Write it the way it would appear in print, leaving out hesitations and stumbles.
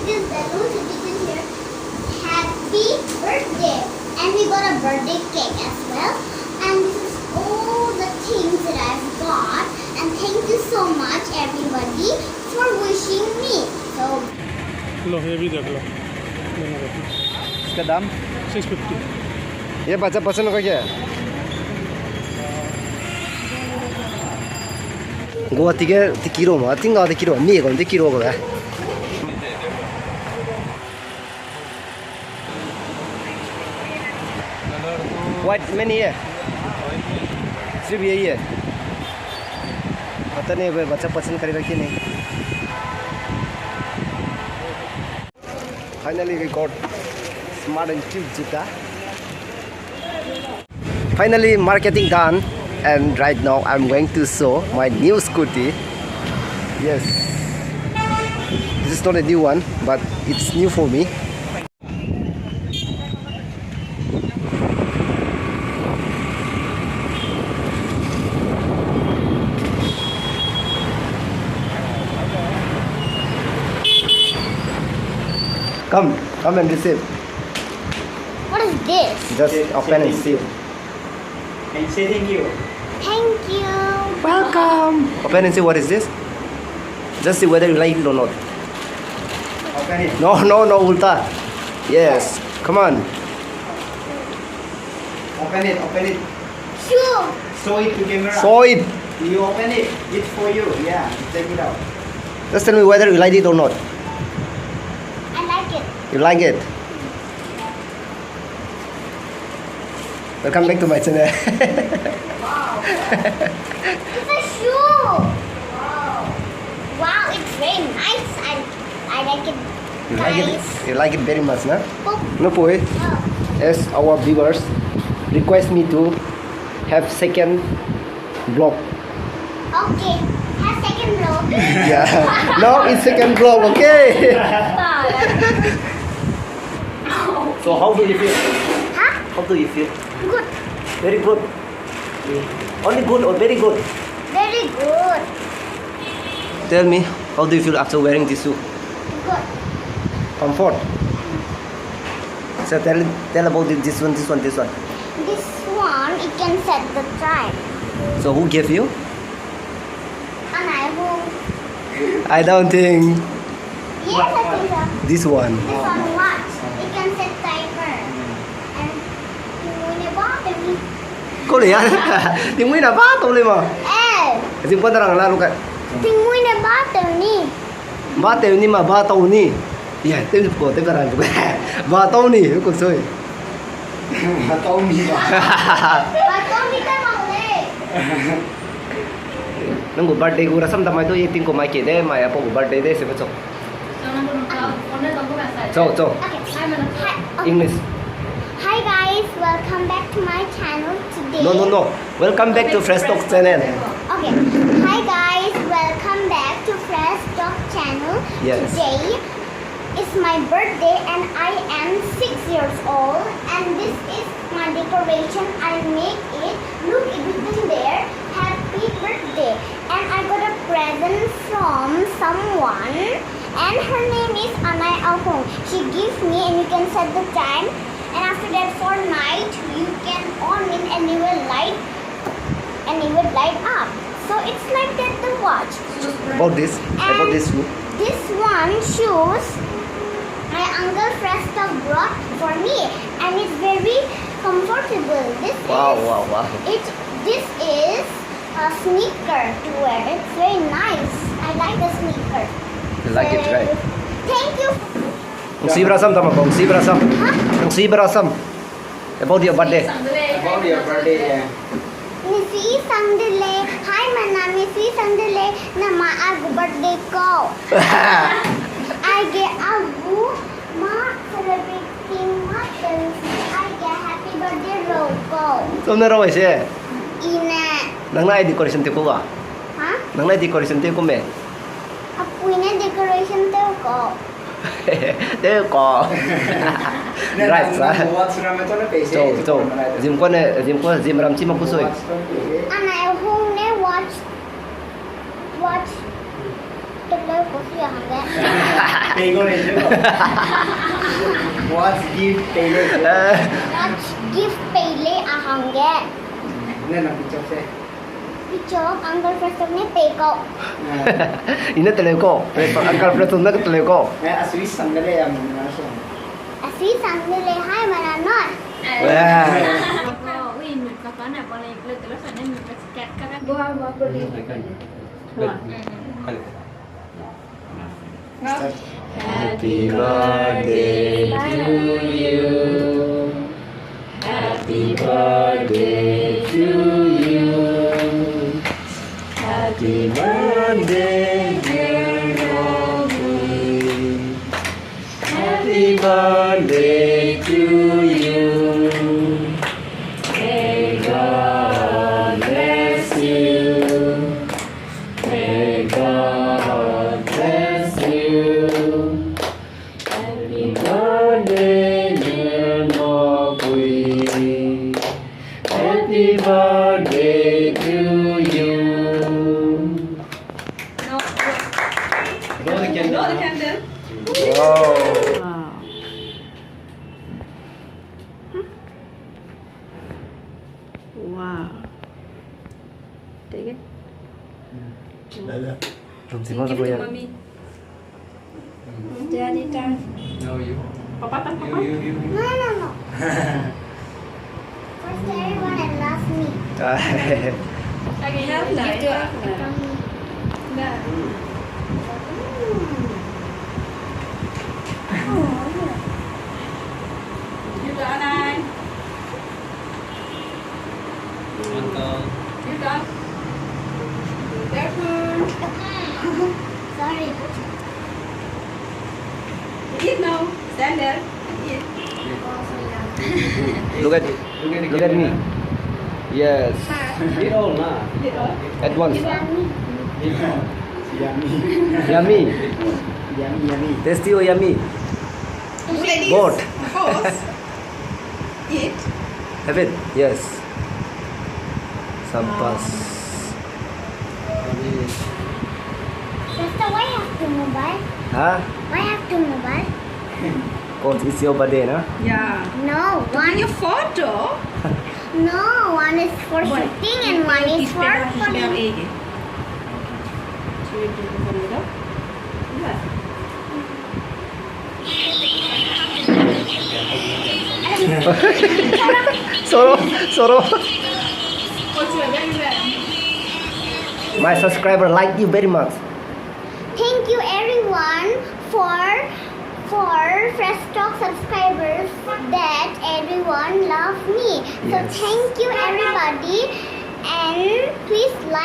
this balloon so we can hear happy birthday. And we got a birthday cake as well. And this is all the things that I've got. And thank you so much everybody for wishing me. So लो ये भी देख लो इसका दाम 650 ये बच्चा पसंद का क्या है गोवा किलो मा तीन गाँव किलो मी गाँव किलो का है What many है सिर्फ यही है पता नहीं बच्चा पसंद करेगा कि नहीं Finally we got smart and cute juta. Finally marketing done, and right now I'm going to show my new scooty. Yes, this is not a new one, but it's new for me. Come and receive. what is this? Just open and see. And say thank you. Thank you. Welcome. Open and see what is this. Just see whether you like it or not. Open it. No, Ulta. Yes. Come on. Open it. Sure. Show it to camera. Show it. You open it. It's for you. Yeah. Check it out. Just tell me whether you like it or not. I like it. You like it? Welcome back to my channel. Wow. It's a shoe. Wow. Wow, it's very nice. I like it. You like it? You like it very much, na? Oh. No, boy. Oh. As our viewers request me to have second vlog. Okay. Have second row. Yeah. Now it's second vlog, okay? So how do you feel? Huh? How do you feel? Good. Very good. Only good or very good? Very good. Tell me, how do you feel after wearing this shoe? Good. Comfort. So tell about this one. This one, it can set the time. So who gave you? And I will. I don't think Yes, I think so. this one. This one watch. It can set timer. And when you bought it, Có lý à? Tiếng Mỹ là bát tôi lên mà. eh, Tiếng quân ta rằng là lúc ấy. tiếng Nguyên là bát từ ni. Bát tàu ni mà bát tàu ni. Yeah, tiếng của tiếng rằng của bát tàu ni cái con sơi. Tao mi. Và con đi tới bằng đây. Nang go birthday ko rasam tamay to eating ko mai ke de mai apo birthday de se bacho. So Okay. Hi, English. hi guys, welcome back to my channel today. No. Welcome back to Fresh Talk channel. Okay. Hi guys, welcome back to Fresh Talk channel. Yes. Today is my birthday and I am 6 years old and this is my decoration. I make it. Look, it written there. Happy birthday. And I got a present from someone and her name is Anay Ahong. She gives me and you can set the time. And after that for night you can on it and it will light up. So it's like that the watch. About this shoe. This one shoes my uncle Fresh Talk brought for me and it's very comfortable. This is a sneaker to wear. It's very nice. I like the sneaker. You like it, right? Thank you. Ang sibrasam tama ba? Ang sibrasam. Ang sibrasam. About your birthday. About your birthday. Yeah. Missy Sandile. Hi, my name is Missy Sandile. Nama aku birthday ko. I get agu ma celebrating mutton. I get happy birthday logo. Som na raw siya. Ina. Nang na decoration te ko ba? Ha? Nang na decoration te ko me. Aku ini decoration teo ko. Te ko. Right, sa. What's wrong with the face? So. Zim ram chi mapusoy. Ana eu hung ne watch. Tụi tôi của siya hả Pay ko rin yun. What's gift pay rin yun? Not give pele ahangge. Ano na, picture siya. Pichok, Uncle Preston ni peko. Ina tuloy ko. Uncle Preston na tuloy ko. Aswis, sandali ang mga siya. Asi sandile hai mananon. Wow. Uy, mình có toán nào con này lên từ lớp phần nên mình phải kẹt các bố cô đi. Happy birthday to you. Happy birthday to you. Happy birthday, dear Robbie. Happy birthday to you. May God bless you. May God bless you. Happy birthday, dear Robbie. Happy birthday to you. Blow the candle. Wow. Wow. Take it. Rum si Mama ko yan. Mommy. Daddy time. No, you. Papa tan papa. No. First everyone and love me. Lagi help lại. You got nine. You got. Careful. Sorry. Eat now. Stand there. Eat. Look at me. Yes. Little. At once. Yummy. Yummy. Yummy. Yummy. Tasty or yummy? Ladies. Both. Horse. Eat. Have it? Yes. Sampas. Sister, why have to mobile? Huh? Why have to mobile? Cause it's your birthday, no? Yeah. No, one Your photo. no, one is for shooting and one is for putting. Soro. My subscriber like you very much. Thank you everyone for Fresh Talk subscribers that everyone love me. So Yes. thank you everybody and please like